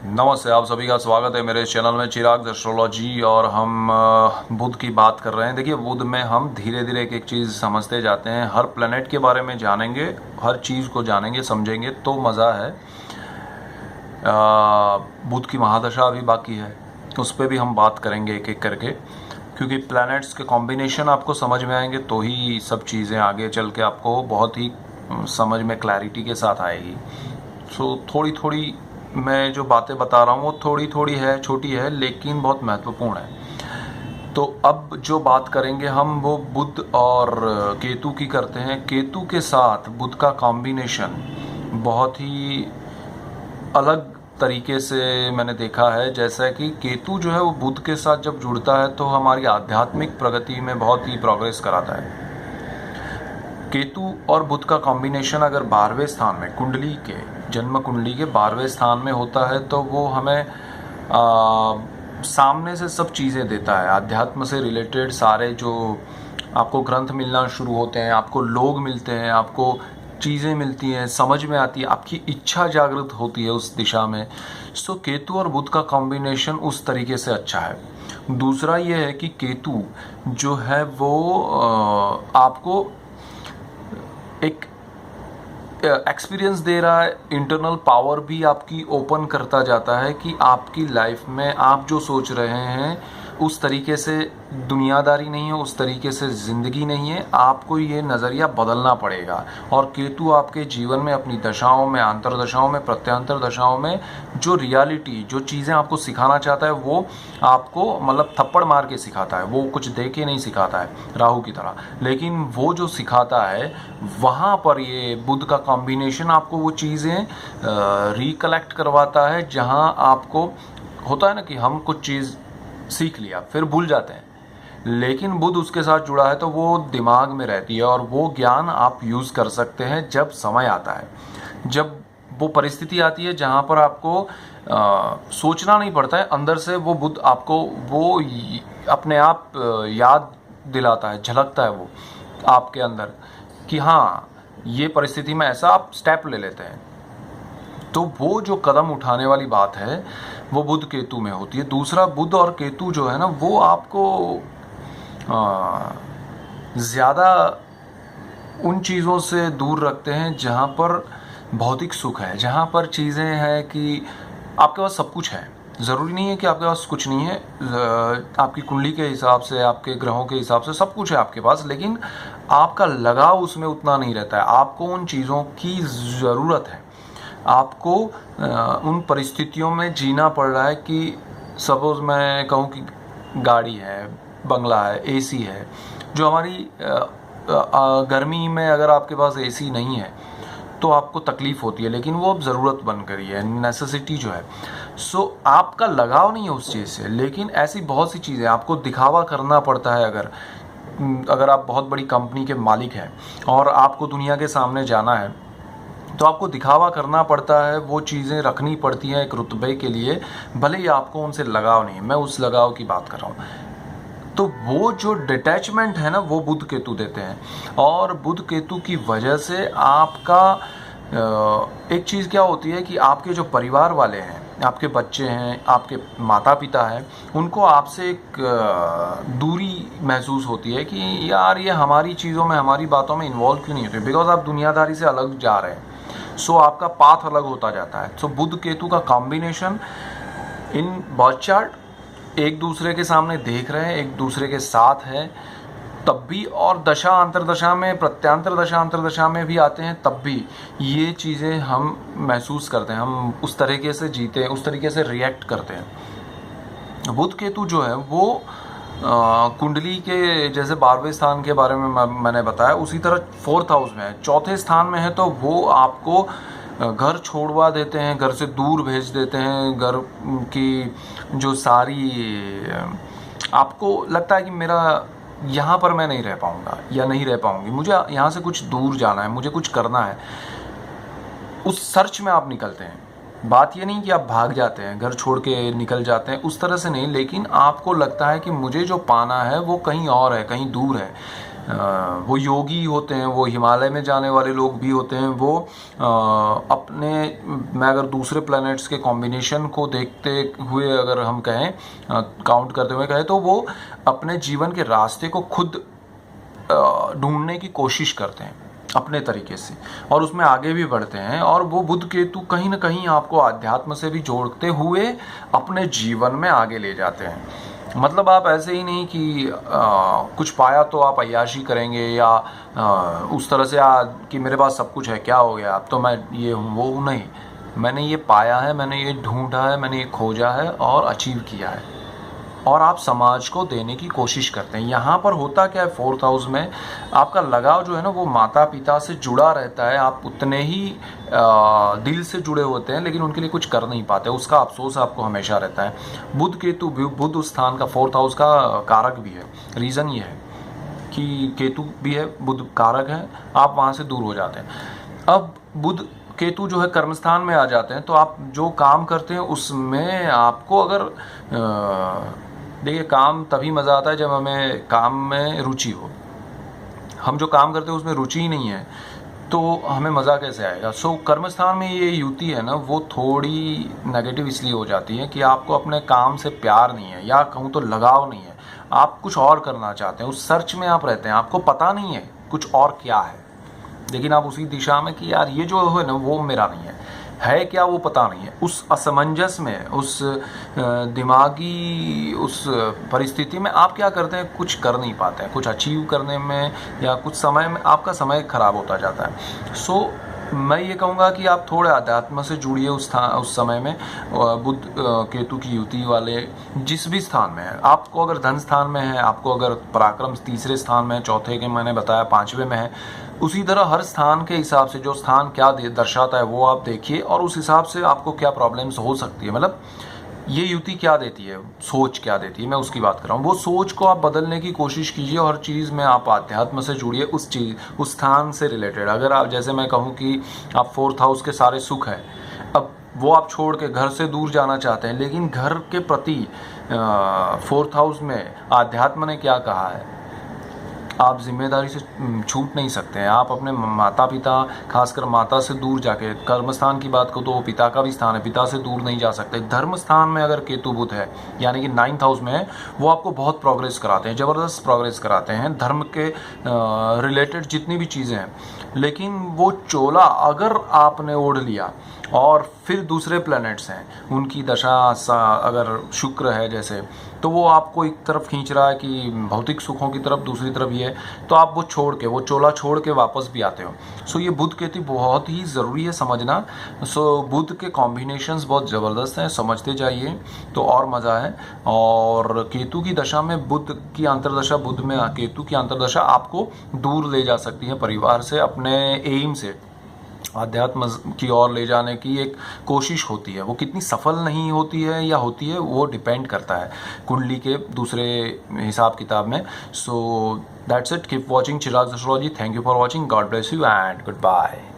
नमस्ते, आप सभी का स्वागत है मेरे चैनल में चिराग एस्ट्रोलॉजी। और हम बुध की बात कर रहे हैं। देखिए, बुध में हम धीरे धीरे एक एक चीज़ समझते जाते हैं। हर प्लेनेट के बारे में जानेंगे, हर चीज़ को जानेंगे, समझेंगे तो मज़ा है। बुध की महादशा अभी बाकी है, उस पर भी हम बात करेंगे एक एक करके, क्योंकि प्लैनेट्स के कॉम्बिनेशन आपको समझ में आएंगे तो ही सब चीज़ें आगे चल के आपको बहुत ही समझ में क्लैरिटी के साथ आएगी। सो थोड़ी थोड़ी मैं जो बातें बता रहा हूँ वो थोड़ी थोड़ी है, छोटी है, लेकिन बहुत महत्वपूर्ण है। तो अब जो बात करेंगे हम वो बुध और केतु की करते हैं। केतु के साथ बुध का कॉम्बिनेशन बहुत ही अलग तरीके से मैंने देखा है। जैसा कि केतु जो है वो बुध के साथ जब जुड़ता है तो हमारी आध्यात्मिक प्रगति में बहुत ही प्रोग्रेस कराता है। केतु और बुध का कॉम्बिनेशन अगर 12वें स्थान में कुंडली के, जन्म कुंडली के 12वें स्थान में होता है तो वो हमें सामने से सब चीज़ें देता है। अध्यात्म से रिलेटेड सारे जो आपको ग्रंथ मिलना शुरू होते हैं, आपको लोग मिलते हैं, आपको चीज़ें मिलती हैं, समझ में आती है, आपकी इच्छा जागृत होती है उस दिशा में। सो केतु और बुध का कॉम्बिनेशन उस तरीके से अच्छा है। दूसरा ये है कि केतु जो है वो आपको एक एक्सपीरियंस दे रहा है, इंटरनल पावर भी आपकी ओपन करता जाता है कि आपकी लाइफ में आप जो सोच रहे हैं उस तरीके से दुनियादारी नहीं है, उस तरीके से ज़िंदगी नहीं है। आपको ये नज़रिया बदलना पड़ेगा। और केतु आपके जीवन में अपनी दशाओं में, अंतरदशाओं में, प्रत्यांतर दशाओं में जो रियलिटी, जो चीज़ें आपको सिखाना चाहता है वो आपको मतलब थप्पड़ मार के सिखाता है। वो कुछ दे के नहीं सिखाता है राहु की तरह, लेकिन वो जो सिखाता है वहाँ पर ये बुध का कॉम्बिनेशन आपको वो चीज़ें रिकलेक्ट करवाता है। जहाँ आपको होता है ना कि हम कुछ चीज़ सीख लिया फिर भूल जाते हैं, लेकिन बुध उसके साथ जुड़ा है तो वो दिमाग में रहती है और वो ज्ञान आप यूज़ कर सकते हैं जब समय आता है, जब वो परिस्थिति आती है जहाँ पर आपको सोचना नहीं पड़ता है। अंदर से वो बुध आपको वो अपने आप याद दिलाता है, झलकता है वो आपके अंदर कि हाँ ये परिस्थिति में ऐसा आप स्टेप ले लेते हैं। तो वो जो कदम उठाने वाली बात है वो बुध केतु में होती है। दूसरा, बुध और केतु जो है ना वो आपको ज़्यादा उन चीज़ों से दूर रखते हैं जहाँ पर भौतिक सुख है, जहाँ पर चीज़ें हैं कि आपके पास सब कुछ है। ज़रूरी नहीं है कि आपके पास कुछ नहीं है। आपकी कुंडली के हिसाब से, आपके ग्रहों के हिसाब से सब कुछ है आपके पास, लेकिन आपका लगाव उसमें उतना नहीं रहता है। आपको उन चीज़ों की ज़रूरत है, आपको उन परिस्थितियों में जीना पड़ रहा है कि सपोज़ मैं कहूँ कि गाड़ी है, बंगला है, एसी है। जो हमारी गर्मी में अगर आपके पास एसी नहीं है तो आपको तकलीफ़ होती है, लेकिन वो अब ज़रूरत बन गई है, नेसेसिटी जो है। सो आपका लगाव नहीं है उस चीज़ से, लेकिन ऐसी बहुत सी चीज़ें आपको दिखावा करना पड़ता है। अगर आप बहुत बड़ी कंपनी के मालिक हैं और आपको दुनिया के सामने जाना है तो आपको दिखावा करना पड़ता है, वो चीज़ें रखनी पड़ती हैं एक रुतबे के लिए, भले ही आपको उनसे लगाव नहीं है। मैं उस लगाव की बात कर रहा हूँ। तो वो जो डिटैचमेंट है ना वो बुध केतु देते हैं। और बुध केतु की वजह से आपका एक चीज़ क्या होती है कि आपके जो परिवार वाले हैं, आपके बच्चे हैं, आपके माता पिता हैं, उनको आपसे एक दूरी महसूस होती है कि यार ये हमारी चीज़ों में, हमारी बातों में इन्वॉल्व क्यों नहीं होते, बिकॉज आप दुनियादारी से अलग जा रहे हैं। सो आपका पाथ अलग होता जाता है। सो बुध केतु का कॉम्बिनेशन इन बर्थ चार्ट एक दूसरे के सामने देख रहे हैं, एक दूसरे के साथ है तब भी, और दशा अंतरदशा में, प्रत्यांतर दशा अंतरदशा में भी आते हैं तब भी ये चीज़ें हम महसूस करते हैं, हम उस तरीके से जीते हैं, उस तरीके से रिएक्ट करते हैं। बुध केतु जो है वो कुंडली के जैसे 12वें स्थान के बारे में मैंने बताया, उसी तरह 4th हाउस में है, चौथे स्थान में है। तो वो आपको घर छोड़वा देते हैं, घर से दूर भेज देते हैं। घर की जो सारी आपको लगता है कि मेरा यहाँ पर मैं नहीं रह पाऊँगा या नहीं रह पाऊँगी, मुझे यहाँ से कुछ दूर जाना है, मुझे कुछ करना है, उस सर्च में आप निकलते हैं। बात ये नहीं कि आप भाग जाते हैं, घर छोड़ के निकल जाते हैं, उस तरह से नहीं, लेकिन आपको लगता है कि मुझे जो पाना है वो कहीं और है, कहीं दूर है। वो योगी होते हैं, वो हिमालय में जाने वाले लोग भी होते हैं, वो अपने मैं अगर दूसरे प्लैनेट्स के कॉम्बिनेशन को देखते हुए अगर हम कहें, काउंट करते हुए कहें, तो वो अपने जीवन के रास्ते को खुद ढूंढने की कोशिश करते हैं अपने तरीके से, और उसमें आगे भी बढ़ते हैं। और वो बुध केतु कहीं ना कहीं आपको आध्यात्म से भी जोड़ते हुए अपने जीवन में आगे ले जाते हैं। मतलब आप ऐसे ही नहीं कि कुछ पाया तो आप अय्याशी करेंगे, या उस तरह से कि मेरे पास सब कुछ है, क्या हो गया, अब तो मैं ये हूँ वो हूँ। नहीं, मैंने ये पाया है, मैंने ये ढूंढा है, मैंने ये खोजा है और अचीव किया है, और आप समाज को देने की कोशिश करते हैं। यहाँ पर होता क्या है, 4th हाउस में आपका लगाव जो है ना वो माता पिता से जुड़ा रहता है। आप उतने ही दिल से जुड़े होते हैं, लेकिन उनके लिए कुछ कर नहीं पाते, उसका अफसोस आपको हमेशा रहता है। बुध केतु, बुध उस स्थान का 4th हाउस का कारक भी है। रीज़न ये है कि केतु भी है, बुध कारक है, आप वहाँ से दूर हो जाते हैं। अब बुध केतु जो है कर्मस्थान में आ जाते हैं, तो आप जो काम करते हैं उसमें आपको अगर देखिए, काम तभी मज़ा आता है जब हमें काम में रुचि हो। हम जो काम करते हैं उसमें रुचि ही नहीं है तो हमें मज़ा कैसे आएगा। सो कर्मस्थान में ये युति है ना, वो थोड़ी नेगेटिव इसलिए हो जाती है कि आपको अपने काम से प्यार नहीं है, या कहूँ तो लगाव नहीं है। आप कुछ और करना चाहते हैं, उस सर्च में आप रहते हैं, आपको पता नहीं है कुछ और क्या है, लेकिन आप उसी दिशा में कि यार ये जो है ना वो मेरा नहीं है क्या वो पता नहीं है। उस असमंजस में, उस दिमागी उस परिस्थिति में आप क्या करते हैं, कुछ कर नहीं पाते हैं, कुछ अचीव करने में या कुछ समय में आपका समय खराब होता जाता है। सो मैं ये कहूँगा कि आप थोड़े अध्यात्म से जुड़िए उस समय में। बुध केतु की युति वाले जिस भी स्थान में है, आपको अगर धन स्थान में है, आपको अगर पराक्रम 3रे स्थान में है, 4थे के मैंने बताया 5वें में है, उसी तरह हर स्थान के हिसाब से जो स्थान क्या दर्शाता है वो आप देखिए, और उस हिसाब से आपको क्या प्रॉब्लम्स हो सकती है, मतलब ये युति क्या देती है, सोच क्या देती है, मैं उसकी बात कर रहा हूँ। वो सोच को आप बदलने की कोशिश कीजिए, और हर चीज़ में आप आध्यात्म से जुड़िए, उस चीज़ उस स्थान से रिलेटेड। अगर आप, जैसे मैं कहूँ कि आप 4th हाउस के सारे सुख हैं, अब वो आप छोड़ के घर से दूर जाना चाहते हैं, लेकिन घर के प्रति 4th हाउस में आध्यात्म ने क्या कहा है, आप जिम्मेदारी से छूट नहीं सकते हैं। आप अपने माता पिता, खासकर माता से दूर जाके, कर्मस्थान की बात करो तो वो पिता का भी स्थान है, पिता से दूर नहीं जा सकते। धर्म स्थान में अगर केतु बुध है, यानी कि 9th हाउस में है, वो आपको बहुत प्रोग्रेस कराते हैं, ज़बरदस्त प्रोग्रेस कराते हैं धर्म के रिलेटेड जितनी भी चीज़ें हैं। लेकिन वो चोला अगर आपने ओढ़ लिया, और फिर दूसरे प्लैनेट्स हैं उनकी दशा अगर शुक्र है जैसे, तो वो आपको एक तरफ खींच रहा है कि भौतिक सुखों की तरफ, दूसरी तरफ ये है, तो आप वो छोड़ के, वो चोला छोड़ के वापस भी आते हो। सो ये बुध केतु बहुत ही ज़रूरी है समझना। सो बुध के कॉम्बिनेशंस बहुत ज़बरदस्त हैं, समझते जाइए तो और मज़ा है। और केतु की दशा में, बुध की अंतर्दशा, बुध में केतु की अंतर्दशा आपको दूर ले जा सकती है परिवार से, अपने एम से, आध्यात्म की ओर ले जाने की एक कोशिश होती है। वो कितनी सफल नहीं होती है या होती है, वो डिपेंड करता है कुंडली के दूसरे हिसाब किताब में। So that's it, keep watching Chirag astrology. Thank you for watching, God bless you and good bye.